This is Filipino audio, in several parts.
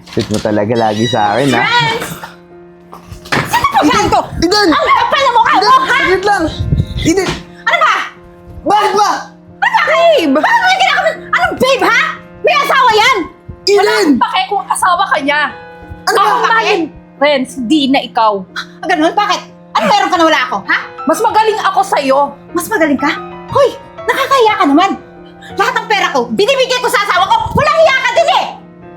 Sweet mo talaga lagi sa akin, ha? Friends! Sino pa ba ito? Eden! Ang kapal na mukha mo, Eden! ha? Saglit lang! Eden! Ano ba? Bakit ba? Ano ba, babe? Bakit mo yung kinakaman? Anong babe, ha? May asawa yan! Eden! Pake kung asawa ka niya. Ano Ako ba? bakit? Friends, di na ikaw. Ah, ganun? Bakit? Ano meron ka na wala ako, ha? Mas magaling ako sa'yo. Mas magaling ka? Hoy, nakakahiya ka naman. Lahat ng pera ko, binibigay ko sa asawa ko, walang hiya ka din eh!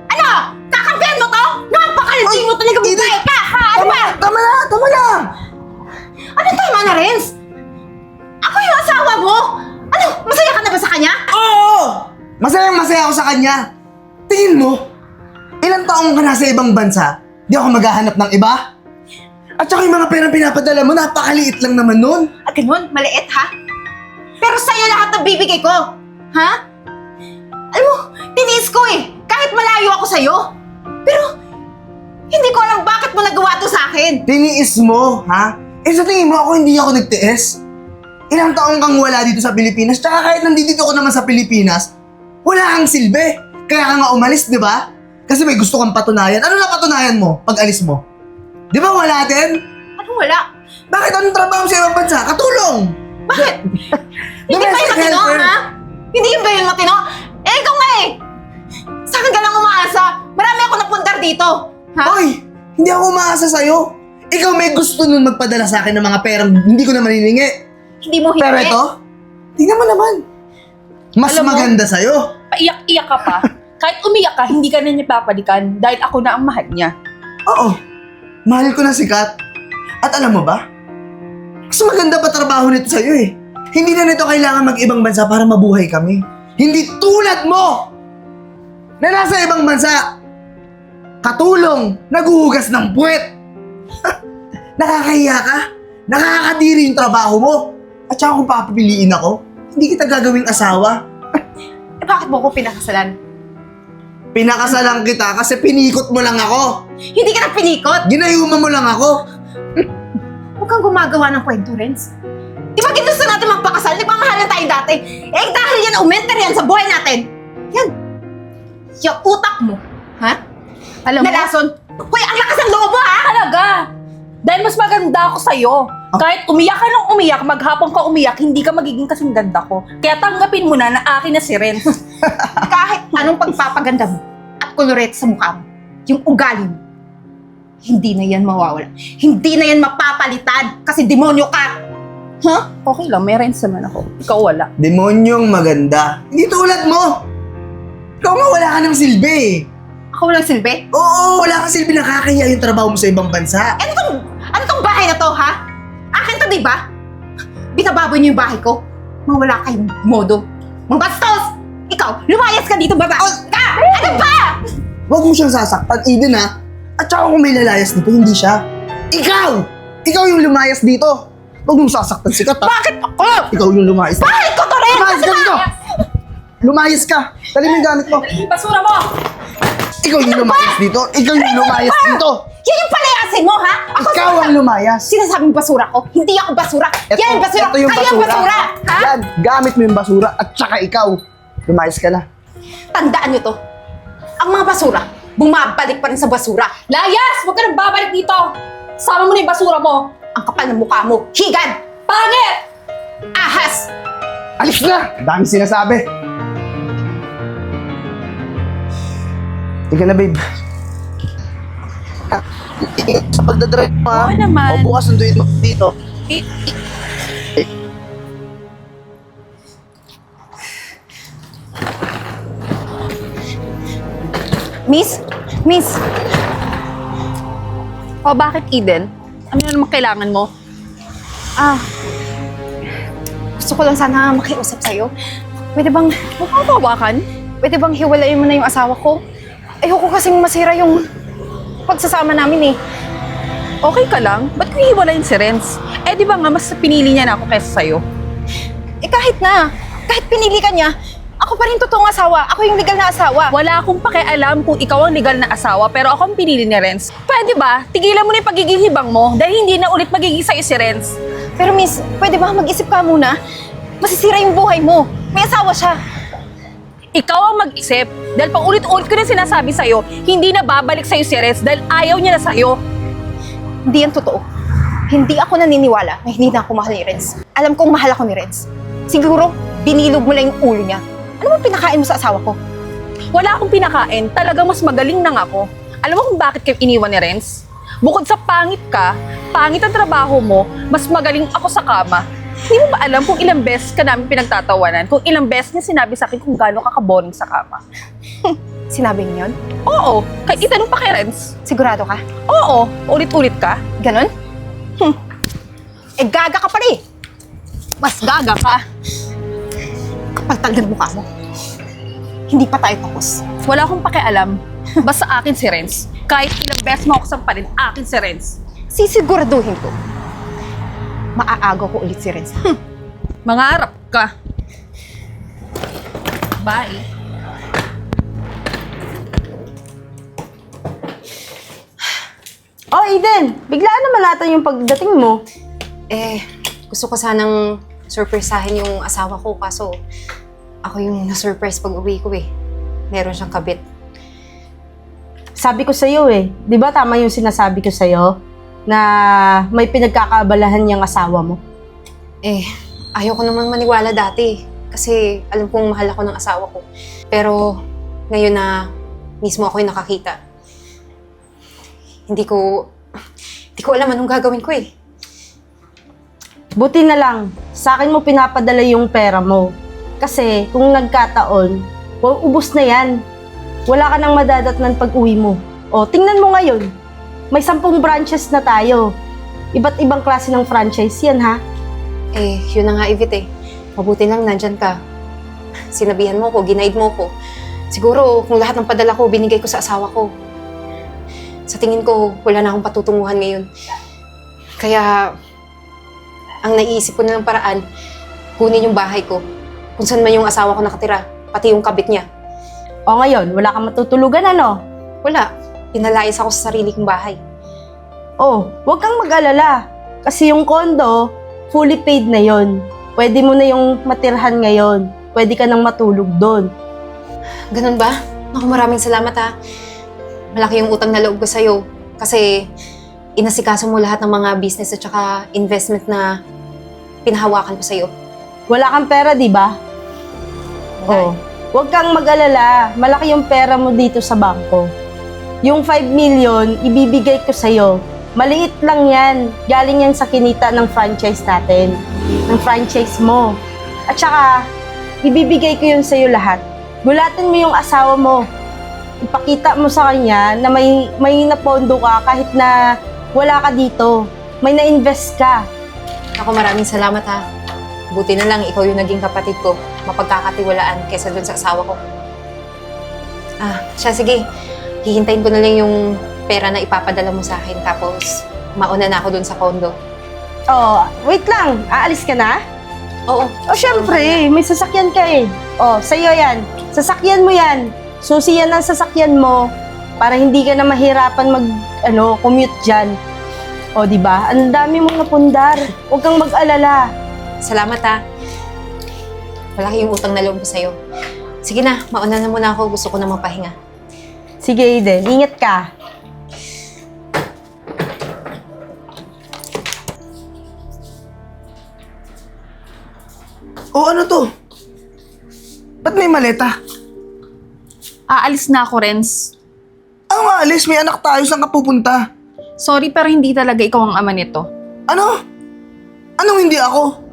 Ano? Kakampihan mo to? Napakalalaki mo talaga Eden! mabait ka, ha? Ano ba? Tama na! Tama na! Ano tama na, Renz? Ako yung asawa mo! Ano, masaya ka na ba sa kanya? Oo! Masayang masaya ako sa kanya. Tingin mo, ilang taong ka nasa ibang bansa, di ako maghahanap ng iba? At saka yung mga perang pinapadala mo, napakaliit lang naman nun. Ah, ganun? Maliit, ha? Pero sa'yo lahat ng bibigay ko. Ha? Alam mo, tiniis ko eh. Kahit malayo ako sa'yo. Pero, hindi ko alam bakit mo nagawa to sa akin. Tiniis mo, ha? Eh sa tingin mo ako hindi ako nagtiis? Ilang taong kang wala dito sa Pilipinas, tsaka kahit nandito ko naman sa Pilipinas, wala kang silbi. Kaya ka nga umalis, di ba? Kasi may gusto kang patunayan. Ano na patunayan mo pag alis mo? Di ba wala din? Ano wala? Bakit anong trabaho sa ibang bansa? Katulong! Bakit? Hindi ba yung Domestic matino, helper. ha? Hindi ba yung matino? Eh, ikaw nga eh. Sa akin ka lang umaasa. Marami ako napundar dito. Ha? Hoy! Hindi ako umaasa sa'yo. Ikaw may gusto nun magpadala sa akin ng mga perang hindi ko naman hiningi. Hindi mo hindi. Pero ito, tingnan mo naman. Mas Alam mo- maganda sa'yo. Paiyak-iyak ka pa. Kahit umiyak ka, hindi ka na niya papalikan dahil ako na ang mahal niya. Oo. Mahal ko na si Kat. At alam mo ba? Mas maganda pa trabaho nito sa'yo eh. Hindi na nito kailangan mag-ibang bansa para mabuhay kami. Hindi tulad mo! Na nasa ibang bansa. Katulong, naguhugas ng puwet. Nakakahiya ka? Nakakadiri yung trabaho mo. At saka kung papapiliin ako, hindi kita gagawing asawa. Eh, bakit mo ko pinakasalan? Pinakasalan kita kasi pinikot mo lang ako. Hindi ka na pinikot. Ginayuma mo lang ako. Huwag kang gumagawa ng kwento, Renz. Di ba ginusto natin magpakasal? Nagmamahalan tayo dati. Eh, dahil yan, umenter yan sa buhay natin. Yan. Yung utak mo, ha? Alam mo, Nalason. Hoy, ang lakas ng loob mo, ha? talaga. Dahil mas maganda ako sa'yo. Kahit umiyak ka nung umiyak, maghapon ka umiyak, hindi ka magiging kasing ganda ko. Kaya tanggapin mo na na akin na si Renz. Kahit anong pagpapaganda mo at koloret sa mukha mo, yung ugali mo, hindi na yan mawawala. Hindi na yan mapapalitan kasi demonyo ka. Huh? Okay lang, may Renz naman ako. Ikaw wala. Demonyong maganda. Hindi tulad mo. Ikaw nga wala ka ng silbi eh. Ako walang silbi? Oo, wala kang silbi, nakakahiya yung trabaho mo sa ibang bansa. Ano tong bahay na to, ha? Akin to, di ba? Binababoy niyo yung bahay ko. Mawala kayong modo. Mga bastos! Ikaw, lumayas ka dito, babae! Ka! Ano ba? Huwag mo siyang sasaktan, Eden ha. At saka kung may lalayas dito, hindi siya. Ikaw! Ikaw yung lumayas dito. Huwag mong sasaktan si Kat ha. Bakit ako? Ikaw yung lumayas. Bakit ko to rin? Lumayas ka dito! Lumayas ka! Dali mo yung gamit mo. Basura mo! Ikaw yung lumayas dito. Ikaw yung lumayas dito. Yan yung palayasin mo, ha? Ako Ikaw ang lumayas. Sinasabing basura ko. Hindi ako basura. Yan yung basura. Ito yung Kayo yung basura. Ha? Yan, gamit mo yung basura at saka ikaw. Lumayas ka na. Tandaan nyo to. Ang mga basura, bumabalik pa rin sa basura. Layas! Huwag ka nang babalik dito! Sama mo na yung basura mo! Ang kapal ng mukha mo. Higad! Pangit! Ahas! Alis na! Dami sinasabi. Ika na, babe. Sa pagdadrive mo, ha? Oo naman. O bukas sunduin mo dito. Miss? Miss? O bakit Eden? Ano na naman kailangan mo? Gusto ko lang sana makiusap sa'yo. Pwede bang Hawakan? Pwede bang hiwalayin mo na yung asawa ko? Ayoko kasing masira yung pagsasama namin eh. Okay ka lang? Ba't ko hiwalayin si Renz? Eh di ba nga mas pinili niya na ako kaysa sa'yo? Eh kahit na. Kahit pinili ka niya, ako pa rin totoong asawa. Ako yung legal na asawa. Wala akong pakialam kung ikaw ang legal na asawa pero ako ang pinili ni Renz. Pwede ba? Tigilan mo na yung pagiging hibang mo dahil hindi na ulit magiging sa'yo si Renz. Pero miss, pwede ba mag-isip ka muna? Masisira yung buhay mo. May asawa siya. Ikaw ang mag-isip Dahil paulit-ulit ko na sinasabi sa'yo, hindi na babalik sa'yo si Renz dahil ayaw niya na sa'yo. Hindi yan totoo. Hindi ako naniniwala na hindi na ako mahal ni Renz. Alam kong mahal ako ni Renz. Siguro, binilog mo lang yung ulo niya. Ano bang pinakain mo sa asawa ko? Wala akong pinakain, talagang mas magaling nang ako. Alam mo kung bakit kayo iniwan ni Renz? Bukod sa pangit ka, pangit ang trabaho mo, mas magaling ako sa kama. Hindi mo ba alam kung ilang beses ka namin pinagtatawanan? Kung ilang beses niya sinabi sa akin kung gaano ka kaboring sa kama? Sinabi niyo yun? Oo, kahit itanong pa kay Renz. Sigurado ka? Oo, ulit-ulit ka. Ganon? Eh, gaga ka pala eh. Mas gaga ka. Kapal talaga ng mukha mo. Hindi pa tayo tapos. Wala akong pakialam. Basta akin si Renz. Kahit ilang beses mo ako sampalin, akin si Renz. Sisiguraduhin ko. Maaagaw ko ulit si Renz. Mangarap ka. Bye. Oh, Aiden! Biglaan naman natin yung pagdating mo. Gusto ko sanang surprisahin yung asawa ko kaso ako yung na-surprise pag uwi ko eh. Meron siyang kabit. Sabi ko sa'yo di ba tama yung sinasabi ko sa'yo na may pinagkakaabalahan niyang asawa mo? Ayoko naman maniwala dati kasi alam kong mahal ako ng asawa ko. Pero ngayon na mismo ako yung nakakita, hindi ko alam anong gagawin ko eh. Buti na lang, sa akin mo pinapadala yung pera mo. Kasi kung nagkataon, ubus na yan. Wala ka nang madadatnan pag uwi mo. O, tingnan mo ngayon. May 10 branches na tayo. Iba't ibang klase ng franchise yan, ha? Yun na nga, Ivit eh. Mabuti lang nandyan ka. Sinabihan mo ko, ginaid mo ko. Siguro kung lahat ng padala ko, binigay ko sa asawa ko. Sa tingin ko, wala na akong patutunguhan ngayon. Kaya, ang naiisip ko na ng paraan, kunin yung bahay ko. Kung saan man yung asawa ko nakatira, pati yung kabit niya. O ngayon, wala kang matutulugan, ano? Wala. Pinalayas ako sa sarili kong bahay. Oh, huwag kang mag-alala. Kasi yung condo, fully paid na yon. Pwede mo na yung matirhan ngayon. Pwede ka nang matulog doon. Ganun ba? Naku, maraming salamat ha. Malaki yung utang na loob ko sa'yo. Kasi inasikaso mo lahat ng mga business at saka investment na pinahawakan ko sa'yo. Wala kang pera, di ba? Oh, huwag kang mag-alala. Malaki yung pera mo dito sa bangko. Yung 5 million, ibibigay ko sa'yo. Maliit lang yan. Galing yan sa kinita ng franchise natin. Ng franchise mo. At saka, ibibigay ko yun sa'yo lahat. Gulatin mo yung asawa mo. Ipakita mo sa kanya na may napondo ka kahit na wala ka dito. May na-invest ka. Ako, maraming salamat ha. Buti na lang ikaw yung naging kapatid ko. Mapagkakatiwalaan kesa dun sa asawa ko. Siya, sige. Hihintayin ko na lang yung pera na ipapadala mo sa akin. Tapos, mauna na ako dun sa condo. Oh, wait lang. Aalis ka na? Oo. Oh, syempre. May sasakyan ka eh. Oh, sa'yo yan. Sasakyan mo yan. Susi yan ang sasakyan mo para hindi ka na mahirapan commute dyan. O, di ba? Ang dami mong napundar. Huwag kang mag-alala. Salamat ha. Malaki yung utang na loob ko sa'yo. Sige na, mauna na muna ako. Gusto ko na magpahinga. Sige, Aiden. Ingat ka. O ano to? Ba't may maleta? Aalis na ako, Renz. Ano nga, Alice? May anak tayo. Saan ka pupunta? Sorry pero hindi talaga ikaw ang ama nito. Ano? Anong hindi ako?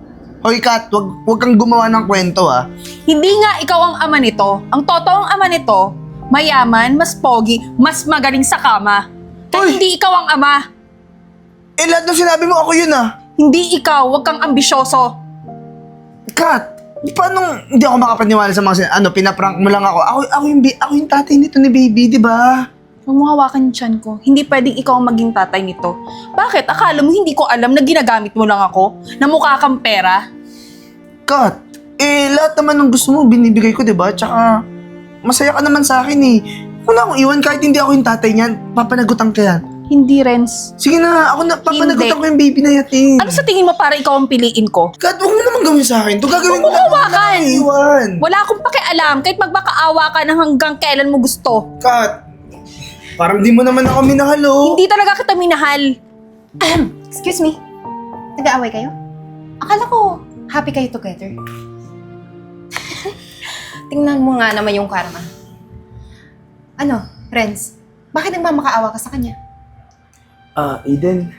Hoy, Kat, wag kang gumawa ng kwento, ha? Hindi nga ikaw ang ama nito. Ang totoong ama nito, mayaman, mas pogi, mas magaling sa kama. Kaya Uy! hindi ikaw ang ama. Lahat ng sinabi mo, ako yun, ha? Hindi ikaw, huwag kang ambisyoso. Kat, paano hindi ako makapaniwala sa mga pinaprank mo lang ako? Ako yung tatay nito ni baby, di ba? Huwag mo hawakan yung tiyan ko. Hindi pwedeng ikaw ang maging tatay nito. Bakit? Akala mo hindi ko alam na ginagamit mo lang ako? Na mukha kang pera? Kat, lahat naman ng gusto mo, binibigay ko, di ba? Tsaka, masaya ka naman sa akin, eh. Wala akong iwan kahit hindi ako yung tatay niyan. Papanagutan ka yan. Hindi, Renz. Sige na, ako na, papanagot Hindi. ako yung baby na yatin. Ano sa tingin mo para ikaw ang piliin ko? Kat, huwag mo naman gawin sa akin. Ito gagawin ko. Huwag mo hawakan. Iwan. Wala akong pakialam kahit magmakaawa ka ng hanggang kailan mo gusto. Kat, parang di mo naman ako minahalo. Hindi talaga kita minahal. Excuse me. Nag-aaway kayo? Akala ko happy kayo together. Tingnan mo nga naman yung karma. Ano, Renz? Bakit nagmamakaawa ka sa kanya? Eden,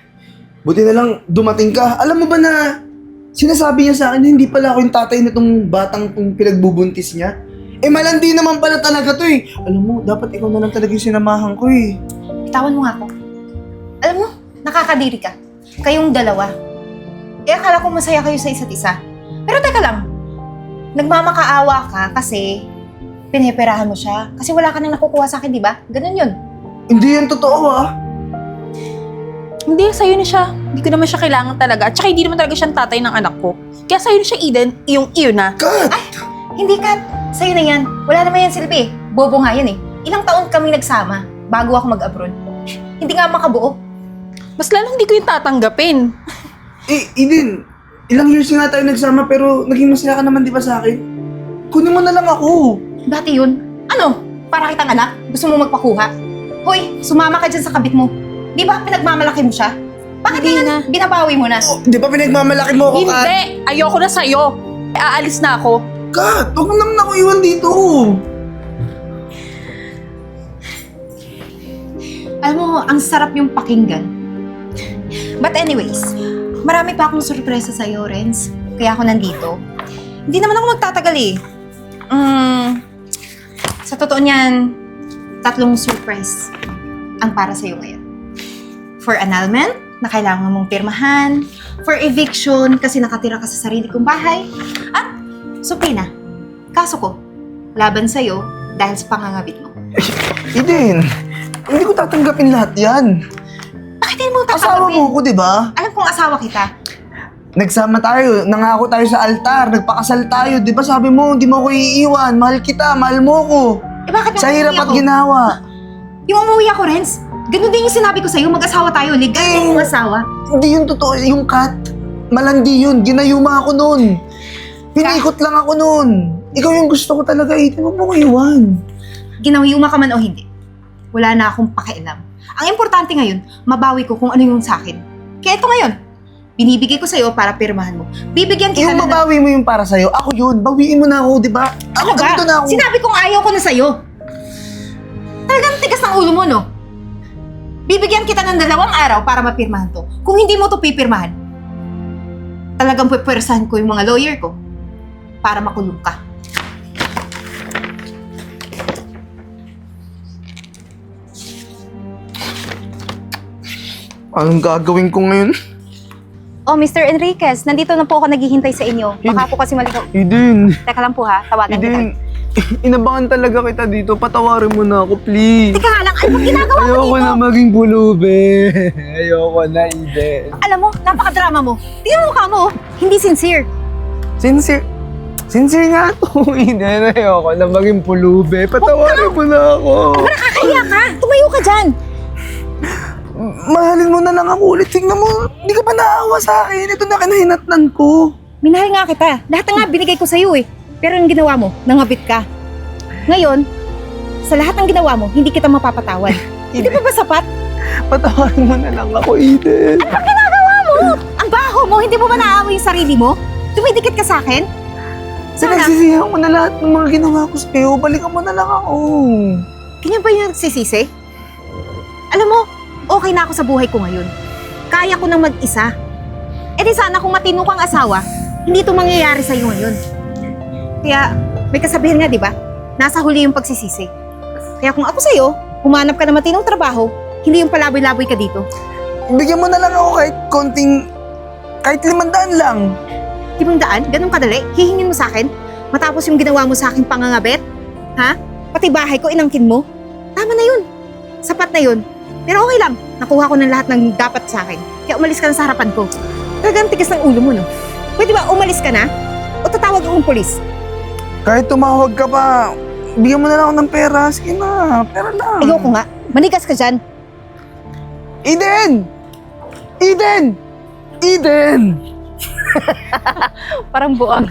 buti na lang dumating ka. Alam mo ba na sinasabi niya sa akin na hindi pala ako yung tatay na tong batang tong pinagbubuntis niya? Eh, malandi naman pala talaga to eh. Alam mo, dapat ikaw na lang talaga yung sinamahan ko eh. Bitawan mo nga ako. Alam mo, nakakadiri ka. Kayong dalawa. Eh, akala ko masaya kayo sa isa't isa. Pero teka lang, nagmamakaawa ka kasi pineperahan mo siya. Kasi wala ka nang nakukuha sa akin, di ba? Ganun yun. Hindi yan totoo ah. Hindi, sa'yo na siya. Hindi ko naman siya kailangan talaga. At saka hindi naman talaga siyang tatay ng anak ko. Kaya sa'yo na siya, Eden, iyong iyo na. Kat! Hindi, Kat. Sa'yo na yan. Wala naman yan silbi. Bobo nga yan eh. Ilang taon kami nagsama bago ako mag-abroad. Hindi nga makabuo. Mas lalo hindi ko yung tatanggapin. Eh, Eden, ilang years na nga tayo nagsama pero naging masaya ka naman di ba sa akin? Kunin mo na lang ako. Dati yun. Ano? Para kitang anak? Gusto mo magpakuha? Hoy, sumama ka dyan sa kabit mo. Di ba pinagmamalaki mo siya? Bakit Hindi ngayon na. binabawi mo na? Oh, di ba pinagmamalaki mo ako, Kat? Hindi! Ayoko na sa'yo. Aalis na ako. Kat, huwag mo naman ako iwan dito. Alam mo, ang sarap yung pakinggan. But anyways, marami pa akong sorpresa sa'yo, Renz. Kaya ako nandito. Hindi naman ako magtatagal eh. Sa totoo niyan, 3 surprise ang para sa'yo ngayon. For annulment, na kailangan mong pirmahan. For eviction, kasi nakatira ka sa sarili kong bahay. At, supina, kaso ko, laban sa'yo dahil sa pangangabit mo. Eden, hindi ko tatanggapin lahat yan. Bakit hindi mo Asawa tatanggapin? mo ko, di ba? Alam kong asawa kita. Nagsama tayo, nangako tayo sa altar, nagpakasal tayo, di ba sabi mo, hindi mo ako iiwan, mahal kita, mahal mo ko. Eh bakit Sa hirap umuwi at ako? ginawa. Yung umuwi ako, Renz, ganun din yung sinabi ko sa'yo, mag-asawa tayo, legal yung asawa. Hindi yun totoo, yung Kat, malandi yun, ginayuma ako nun. Pinikot lang ako nun. Ikaw yung gusto ko talaga, Eden, huwag mo ko iwan. Ginawiyuma ka man o hindi, wala na akong pakialam. Ang importante ngayon, mabawi ko kung ano yung sa'kin. Kaya ito ngayon, binibigay ko sa'yo para pirmahan mo. Bibigyan kita Yung na... mabawi mo yung para sa'yo, ako yun, bawiin mo na ako, di ba? Ano ba? ganito na ako. Sinabi kong ayaw ko na sa'yo. Talagang tigas ng ulo mo, no? Bibigyan kita ng 2 araw para mapirmahan to. Kung hindi mo to pipirmahan, talagang pupwersahan ko yung mga lawyer ko para makulong ka. Anong gagawin ko ngayon? Oh, Mr. Enriquez, nandito na po ako naghihintay sa inyo. Baka po kasi maligaw. Eden, Teka lang po ha, tawagan kita. Eden, inabangan talaga kita dito. Patawarin mo na ako, please. Teka nga lang, ano bang ginagawa mo Ayoko dito? na maging pulube. Ayoko na, Eden. Alam mo, napakadrama mo. Tingnan mo mukha mo, oh. Hindi sincere. Sincere nga to, Eden. Ayoko na maging pulube. Patawarin mo na ako. Nakakahiya ka. Tumayo ka dyan. Mahalin mo na lang ako ulit. Tingnan mo, hindi ka ba naawa sa akin? Ito na kinahinatnan ko. Minahal nga kita. Lahat na nga binigay ko sa'yo eh. Pero ang ginawa mo, nangabit ka. Ngayon, sa lahat ng ginawa mo, hindi kita mapapatawad. Hindi pa ba sapat? Patawarin mo na lang ako, Eden. Ano ginagawa mo? Ang baho mo, hindi mo ba naaamoy yung sarili mo? Dumidikit ka sa akin? Sana, Pinagsisihan ko na lahat ng mga ginawa ko sa'yo. Balikan mo na lang ako. ganyan ba yung nagsisisi? Alam mo, okay na ako sa buhay ko ngayon. Kaya ko nang mag-isa. E di sana kung matino kang asawa, hindi ito mangyayari sa'yo ngayon. Kaya, may kasabihan nga, di ba? Nasa huli yung pagsisisi. Kaya kung ako sa'yo, humanap ka ng matinong trabaho, hindi yung palaboy-laboy ka dito. Bigyan mo na lang ako kahit 500 lang. 500? Ganun kadali? Hihingin mo sa akin? Matapos yung ginawa mo sa akin pangangabet? Ha? Pati bahay ko, inangkin mo? Tama na yun. Sapat na yun. Pero okay lang. Nakuha ko ng lahat ng dapat sa akin. Kaya umalis ka na sa harapan ko. Talagang tigas ng ulo mo, no? Pwede ba umalis ka na? O tatawag akong polis? Kahit tumawag ka pa, bigyan mo na lang ako ng pera. Sige na, pera lang. Ayoko nga. Manigas ka dyan. Eden! Eden! Eden! Parang buang.